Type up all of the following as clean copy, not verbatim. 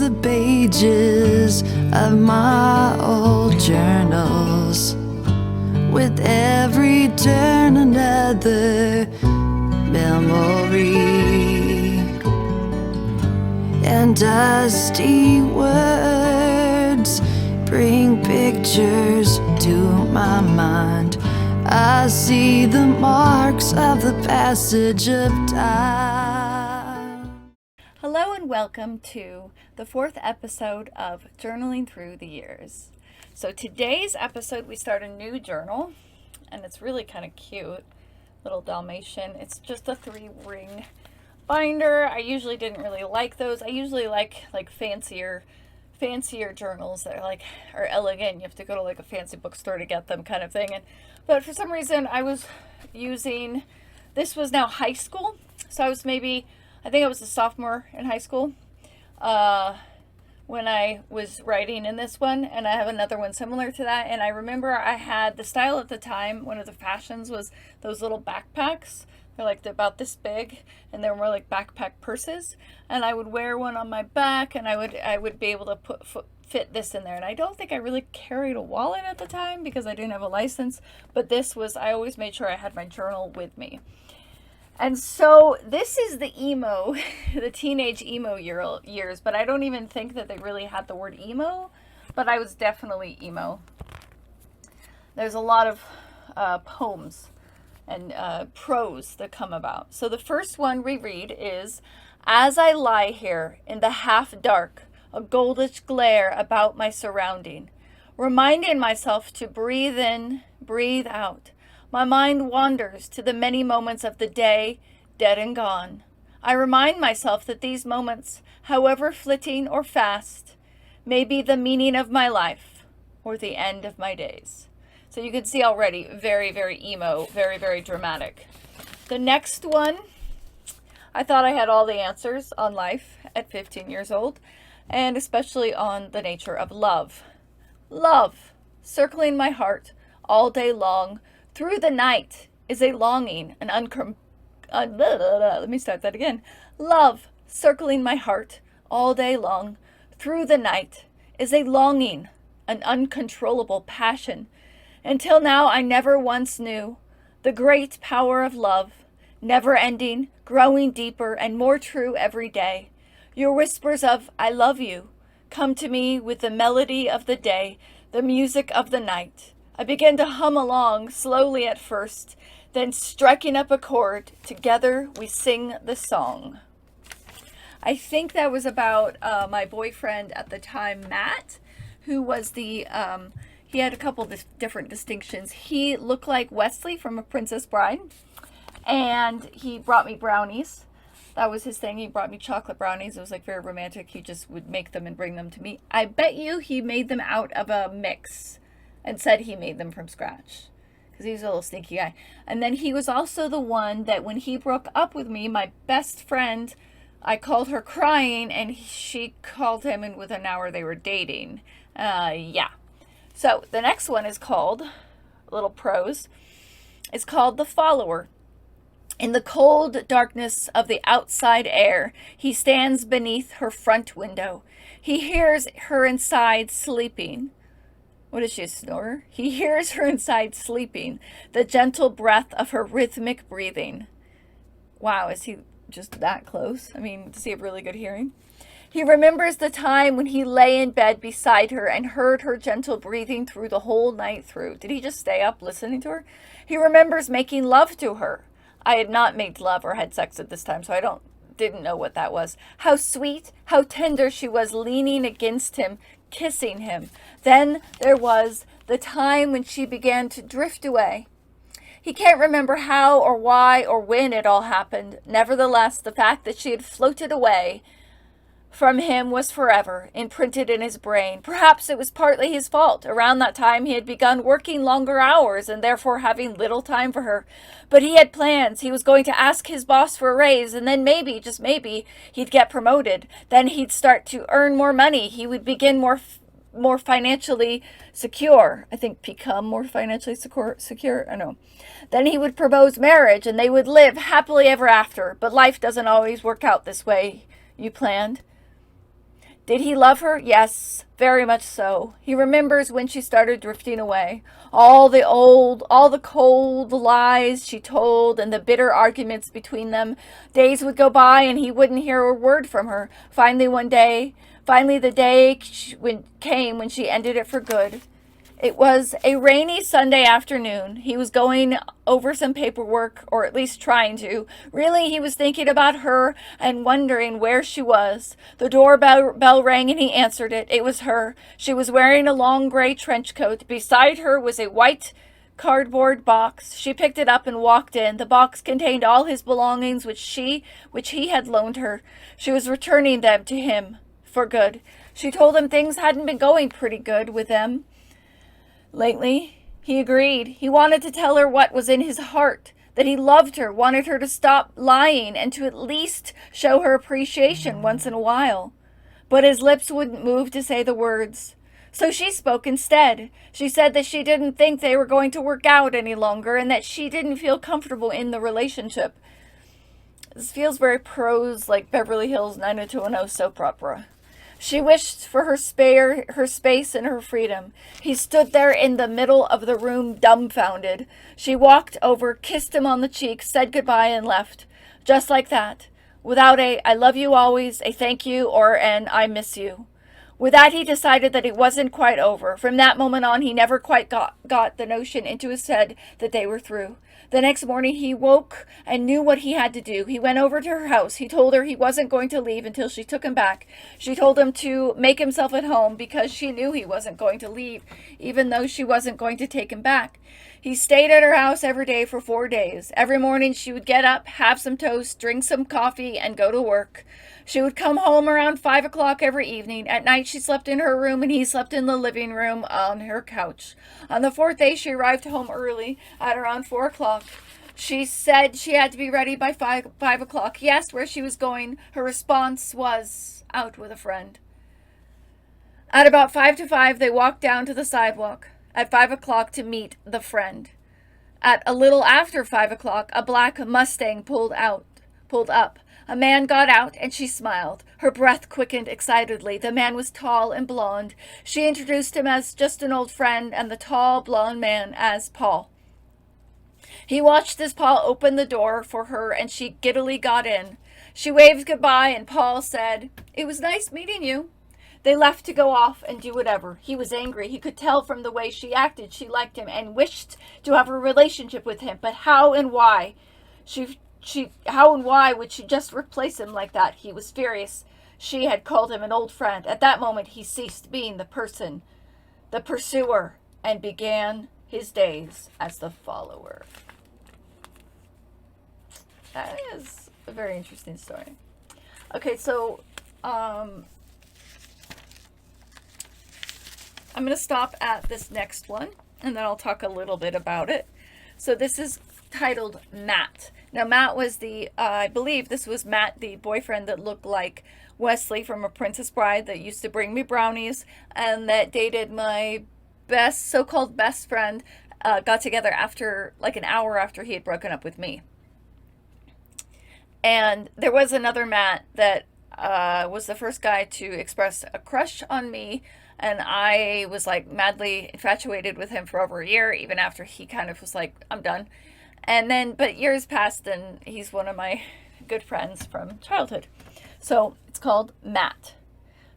the pages of my old journals. With every turn another memory, and dusty words bring pictures to my mind. I see the marks of the passage of time. Hello and welcome to the 4th episode of Journaling Through the Years. So today's episode we start a new journal, and it's really kind of cute. Little Dalmatian. It's just a 3-ring binder. I usually didn't really like those. I usually like fancier journals that are elegant. You have to go to like a fancy bookstore to get them, kind of thing. But for some reason I was using, this was now high school, so I think I was a sophomore in high school when I was writing in this one, and I have another one similar to that. And I remember I had the style at the time, one of the fashions was those little backpacks. They're about this big, and they're more like backpack purses. And I would wear one on my back, and I would be able to fit this in there. And I don't think I really carried a wallet at the time because I didn't have a license, but I always made sure I had my journal with me. And so this is the emo, the teenage emo years, but I don't even think that they really had the word emo, but I was definitely emo. There's a lot of poems and prose that come about. So the first one we read is, "As I lie here in the half dark, a goldish glare about my surrounding, reminding myself to breathe in, breathe out. My mind wanders to the many moments of the day, dead and gone. I remind myself that these moments, however flitting or fast, may be the meaning of my life or the end of my days." So you can see already, very, very emo, very, very dramatic. The next one, I thought I had all the answers on life at 15 years old, and especially on the nature of love. Love, circling my heart all day long, through the night is a longing, let me start that again. Love, circling my heart all day long, through the night is a longing, an uncontrollable passion. Until now I never once knew the great power of love, never ending, growing deeper and more true every day. Your whispers of "I love you" come to me with the melody of the day, the music of the night. I begin to hum along, slowly at first, then striking up a chord, together we sing the song. I think that was about my boyfriend at the time, Matt, who was he had a couple different distinctions. He looked like Wesley from A Princess Bride, and he brought me brownies. That was his thing. He brought me chocolate brownies. It was very romantic. He just would make them and bring them to me. I bet you he made them out of a mix and said he made them from scratch because he's a little sneaky guy. And then he was also the one that when he broke up with me, my best friend, I called her crying, and she called him, and within an hour they were dating. Yeah. So the next one is called, a little prose, it's called "The Follower." In the cold darkness of the outside air, he stands beneath her front window. He hears her inside sleeping. What is she, a snorer? He hears her inside sleeping, the gentle breath of her rhythmic breathing. Wow, is he just that close? I mean, does he have really good hearing? He remembers the time when he lay in bed beside her and heard her gentle breathing through the whole night through. Did he just stay up listening to her? He remembers making love to her. I had not made love or had sex at this time, so I didn't know what that was. How sweet, how tender she was, leaning against him, kissing him. Then there was the time when she began to drift away. He can't remember how or why or when it all happened. Nevertheless, the fact that she had floated away from him was forever imprinted in his brain. Perhaps it was partly his fault. Around that time he had begun working longer hours and therefore having little time for her. But he had plans. He was going to ask his boss for a raise, and then maybe, just maybe, he'd get promoted. Then he'd start to earn more money. He would begin more financially secure. I think become more financially secure. I know. Then he would propose marriage, and they would live happily ever after. But life doesn't always work out this way you planned. Did he love her? Yes, very much so. He remembers when she started drifting away. All the cold lies she told and the bitter arguments between them. Days would go by and he wouldn't hear a word from her. Finally the day came when she ended it for good. It was a rainy Sunday afternoon. He was going over some paperwork, or at least trying to. Really, he was thinking about her and wondering where she was. The doorbell rang and he answered it. It was her. She was wearing a long gray trench coat. Beside her was a white cardboard box. She picked it up and walked in. The box contained all his belongings which he had loaned her. She was returning them to him for good. She told him things hadn't been going pretty good with them lately. He agreed. He wanted to tell her what was in his heart, that he loved her, wanted her to stop lying, and to at least show her appreciation once in a while. But his lips wouldn't move to say the words. So she spoke instead. She said that she didn't think they were going to work out any longer, and that she didn't feel comfortable in the relationship. This feels very prose, like Beverly Hills 90210 soap opera. She wished for her space and her freedom. He stood there in the middle of the room, dumbfounded. She walked over, kissed him on the cheek, said goodbye, and left. Just like that. Without a "I love you always," a "thank you," or an "I miss you." With that, he decided that it wasn't quite over. From that moment on, he never quite got the notion into his head that they were through. The next morning, he woke and knew what he had to do. He went over to her house. He told her he wasn't going to leave until she took him back. She told him to make himself at home because she knew he wasn't going to leave, even though she wasn't going to take him back. He stayed at her house every day for 4 days. Every morning, she would get up, have some toast, drink some coffee, and go to work. She would come home around 5 o'clock every evening. At night, she slept in her room, and he slept in the living room on her couch. On the 4th day, she arrived home early at around 4 o'clock. She said she had to be ready by 5 o'clock. He asked where she was going. Her response was, "Out with a friend." At about 5 to 5, they walked down to the sidewalk at 5 o'clock to meet the friend. At a little after 5 o'clock, a black Mustang pulled up. A man got out, and she smiled. Her breath quickened excitedly. The man was tall and blond. She introduced him as just an old friend, and the tall, blond man as Paul. He watched as Paul opened the door for her, and she giddily got in. She waved goodbye, and Paul said, "It was nice meeting you." They left to go off and do whatever. He was angry. He could tell from the way she acted she liked him and wished to have a relationship with him. But how and why? How and why would she just replace him like that? He was furious. She had called him an old friend. At that moment, he ceased being the pursuer, and began his days as the follower. That is a very interesting story. Okay, so I'm going to stop at this next one, and then I'll talk a little bit about it. So this is titled Matt. Now, Matt was I believe this was Matt, the boyfriend that looked like Wesley from A Princess Bride, that used to bring me brownies, and that dated my so-called best friend, got together after, like an hour after he had broken up with me. And there was another Matt that was the first guy to express a crush on me, and I was like madly infatuated with him for over a year, even after he kind of was like, "I'm done." And then, but years passed, and he's one of my good friends from childhood. So it's called Matt.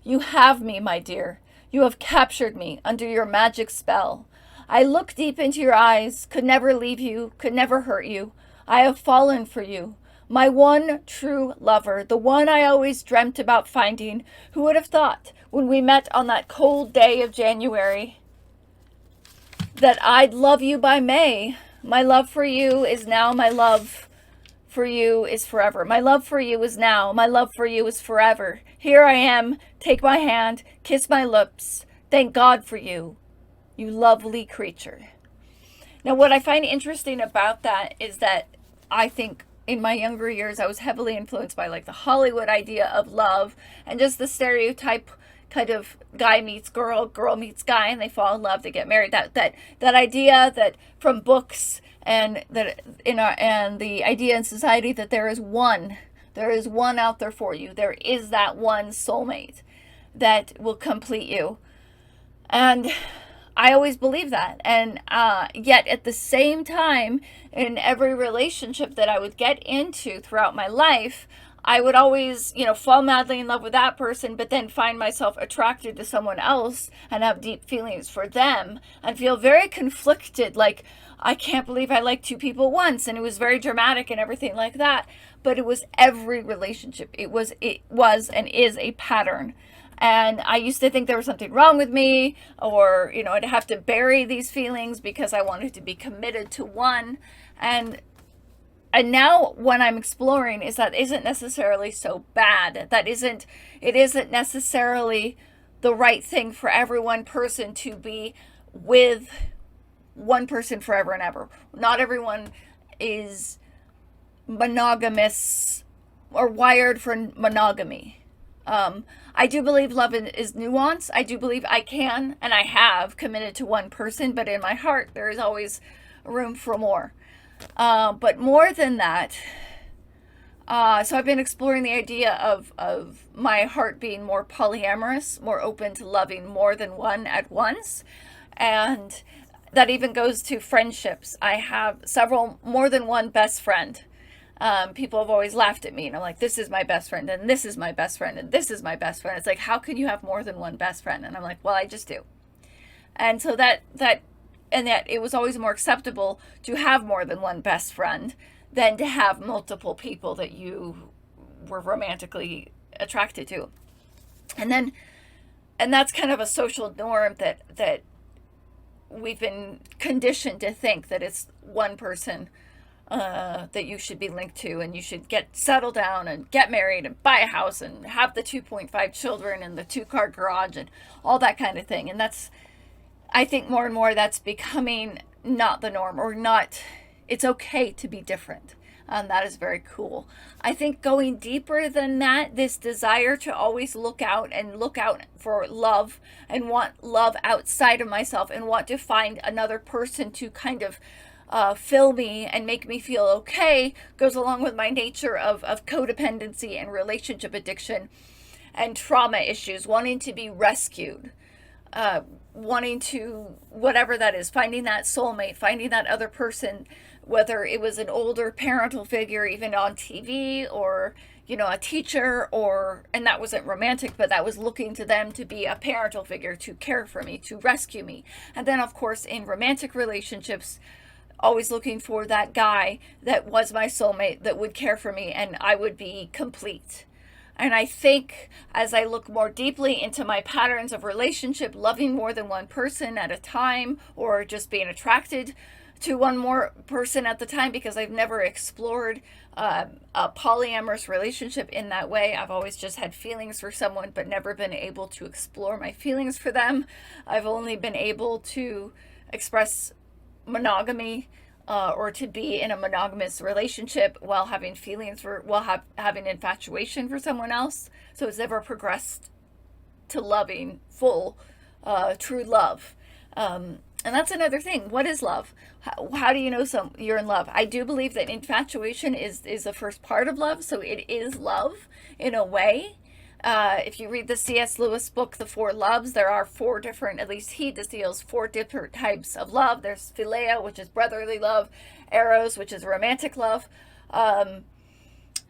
"You have me, my dear. You have captured me under your magic spell. I look deep into your eyes, could never leave you, could never hurt you. I have fallen for you. My one true lover, the one I always dreamt about finding. Who would have thought, when we met on that cold day of January, that I'd love you by May? My love for you is now, my love for you is forever. My love for you is now, my love for you is forever. Here I am, take my hand, kiss my lips. Thank God for you, you lovely creature." Now, what I find interesting about that is that I think in my younger years, I was heavily influenced by like the Hollywood idea of love and just the stereotype kind of guy meets girl, girl meets guy, and they fall in love, they get married. That idea that from books and that and the idea in society that there is one out there for you. There is that one soulmate. that will complete you. And I always believe that. And yet at the same time, in every relationship that I would get into throughout my life, I would always, fall madly in love with that person, but then find myself attracted to someone else and have deep feelings for them and feel very conflicted. Like, I can't believe I liked two people once. And it was very dramatic and everything like that. But it was every relationship. It was and is a pattern. And I used to think there was something wrong with me, or, I'd have to bury these feelings because I wanted to be committed to one. And now what I'm exploring is that isn't necessarily so bad. It isn't necessarily the right thing for every one person to be with one person forever and ever. Not everyone is monogamous or wired for monogamy. I do believe love is nuance. I do believe I can and I have committed to one person, but in my heart there is always room for more. But more than that, so I've been exploring the idea of my heart being more polyamorous, more open to loving more than one at once. And that even goes to friendships. I have more than one best friend. People have always laughed at me, and I'm like, this is my best friend, and this is my best friend, and this is my best friend. It's like, how can you have more than one best friend? And I'm like, well, I just do. And so that it was always more acceptable to have more than one best friend than to have multiple people that you were romantically attracted to. And that's kind of a social norm that we've been conditioned to think that it's one person that you should be linked to, and you should settle down and get married and buy a house and have the 2.5 children and the 2-car garage and all that kind of thing. And I think more and more that's becoming not the norm, or not. It's okay to be different. That is very cool. I think going deeper than that, this desire to always look out for love and want love outside of myself and want to find another person to kind of fill me and make me feel okay goes along with my nature of codependency and relationship addiction and trauma issues, wanting to be rescued, wanting to, whatever that is, finding that soulmate, finding that other person, whether it was an older parental figure, even on TV, or, a teacher, and that wasn't romantic, but that was looking to them to be a parental figure, to care for me, to rescue me. And then, of course, in romantic relationships, always looking for that guy that was my soulmate, that would care for me, and I would be complete. And I think as I look more deeply into my patterns of relationship, loving more than one person at a time, or just being attracted to one more person at the time, because I've never explored a polyamorous relationship in that way. I've always just had feelings for someone, but never been able to explore my feelings for them. I've only been able to express monogamy or to be in a monogamous relationship while having having infatuation for someone else. So it's never progressed to loving full true love. And that's another thing. What is love? How do you know you're in love? I do believe that infatuation is the first part of love, so it is love in a way. If you read the C.S. Lewis book, The Four Loves, there are at least he distills 4 different types of love. There's philia, which is brotherly love, eros, which is romantic love,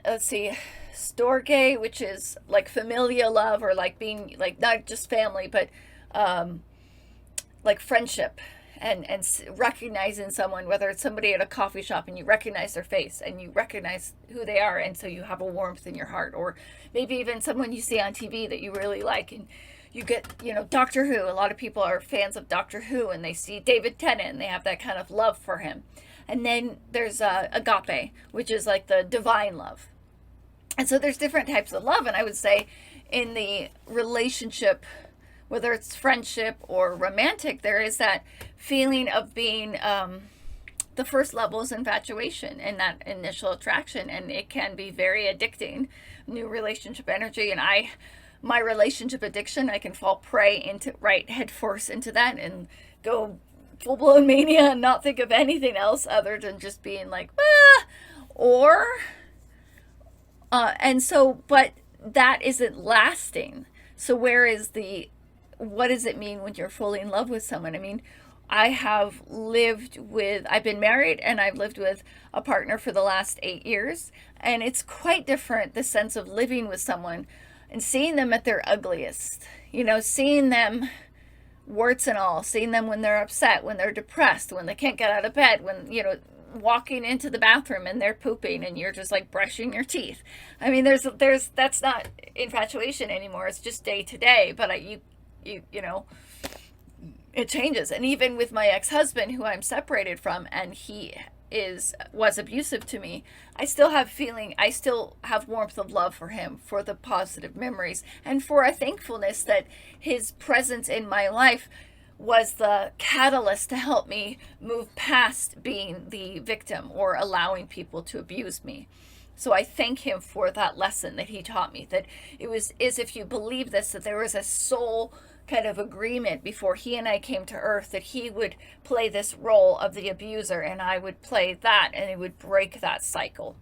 storge, which is like familial love, or like being like not just family, but like friendship, and recognizing someone, whether it's somebody at a coffee shop and you recognize their face and you recognize who they are, and so you have a warmth in your heart, or maybe even someone you see on TV that you really like, and you get, Doctor Who. A lot of people are fans of Doctor Who, and they see David Tennant and they have that kind of love for him. And then there's agape, which is like the divine love. And so there's different types of love, and I would say in the relationship, whether it's friendship or romantic, there is that feeling of being, the first level is infatuation and that initial attraction, and it can be very addicting, new relationship energy. And my relationship addiction, I can fall prey head first into that and go full-blown mania and not think of anything else other than just being like, but that isn't lasting. So what does it mean when you're fully in love with someone? I mean, I've been married and I've lived with a partner for the last 8 years, and it's quite different, the sense of living with someone and seeing them at their ugliest, seeing them warts and all, seeing them when they're upset, when they're depressed, when they can't get out of bed, when, walking into the bathroom and they're pooping and you're just like brushing your teeth. I mean, that's not infatuation anymore. It's just day to day, but it changes. And even with my ex-husband, who I'm separated from, and he was abusive to me, I still have warmth of love for him, for the positive memories, and for a thankfulness that his presence in my life was the catalyst to help me move past being the victim or allowing people to abuse me. So I thank him for that lesson that he taught me, that it was as if you believe this, that there was a soul kind of agreement before he and I came to earth, that he would play this role of the abuser and I would play that, and it would break that cycle.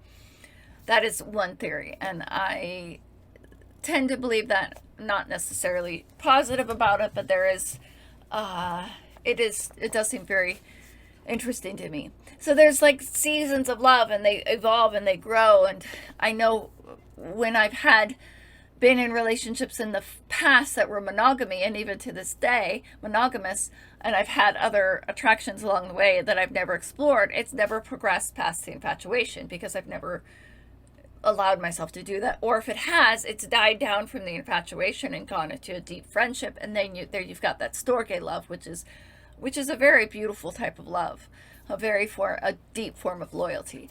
That is one theory, and I tend to believe that. Not necessarily positive about it, but there is it does seem very interesting to me. So there's like seasons of love, and they evolve and they grow. And I know when I've been in relationships in the past that were monogamy, and even to this day monogamous, and I've had other attractions along the way that I've never explored, it's never progressed past the infatuation, because I've never allowed myself to do that. Or if it has, it's died down from the infatuation and gone into a deep friendship, and then you've got that storge love, which is a very beautiful type of love, a deep form of loyalty.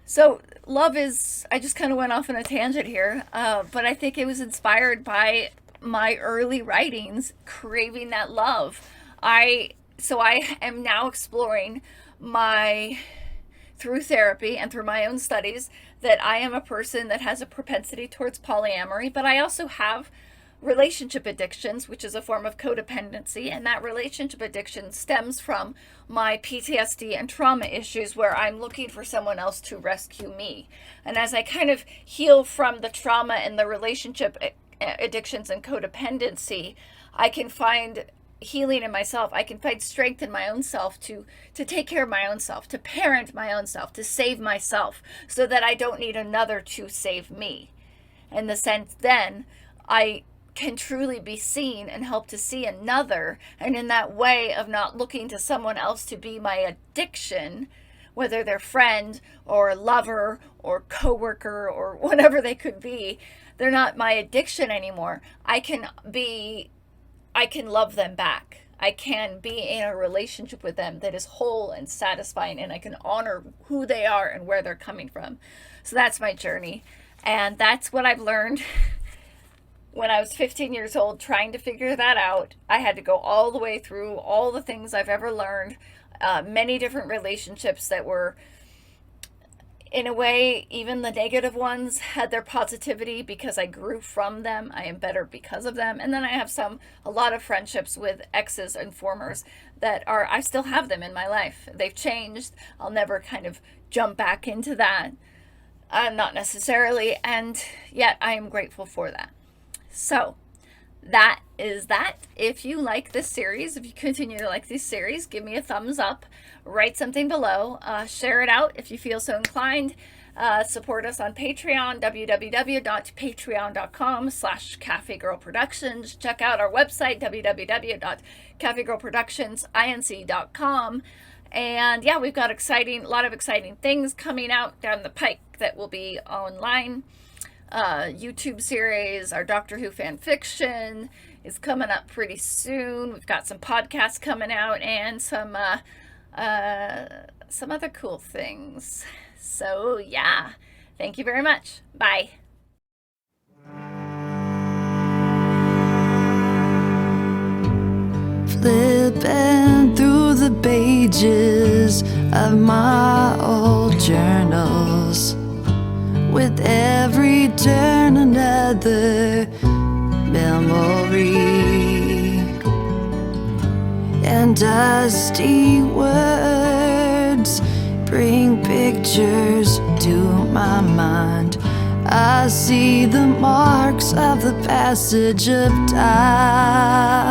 So love is, I just kind of went off on a tangent here, but I think it was inspired by my early writings, craving that love. So I am now exploring through therapy and through my own studies, that I am a person that has a propensity towards polyamory, but I also have relationship addictions, which is a form of codependency, and that relationship addiction stems from my PTSD and trauma issues, where I'm looking for someone else to rescue me. And as I kind of heal from the trauma and the relationship addictions and codependency, I can find healing in myself. I can find strength in my own self to take care of my own self, to parent my own self, to save myself, so that I don't need another to save me. In the sense, then I can truly be seen and help to see another, and in that way of not looking to someone else to be my addiction, whether they're friend or lover or coworker or whatever they could be, they're not my addiction anymore. I can love them back. I can be in a relationship with them that is whole and satisfying, and I can honor who they are and where they're coming from. So that's my journey, and that's what I've learned. When I was 15 years old, trying to figure that out, I had to go all the way through all the things I've ever learned, many different relationships that were, in a way, even the negative ones had their positivity because I grew from them. I am better because of them. And then I have a lot of friendships with exes and formers that I still have them in my life. They've changed. I'll never kind of jump back into that. Not necessarily. And yet I am grateful for that. So that is that. If you like this series, if you continue to like this series, give me a thumbs up, write something below, share it out if you feel so inclined. Support us on Patreon, www.patreon.com/CafeGirl Productions. Check out our website, www.CafeGirlProductionsInc.com. And yeah, we've got a lot of exciting things coming out down the pike that will be online. YouTube series, our Doctor Who fan fiction is coming up pretty soon. We've got some podcasts coming out and some other cool things. So yeah, thank you very much. Bye. Flipping through the pages of my old journals, with every turn another memory, and dusty words bring pictures to my mind. I see the marks of the passage of time.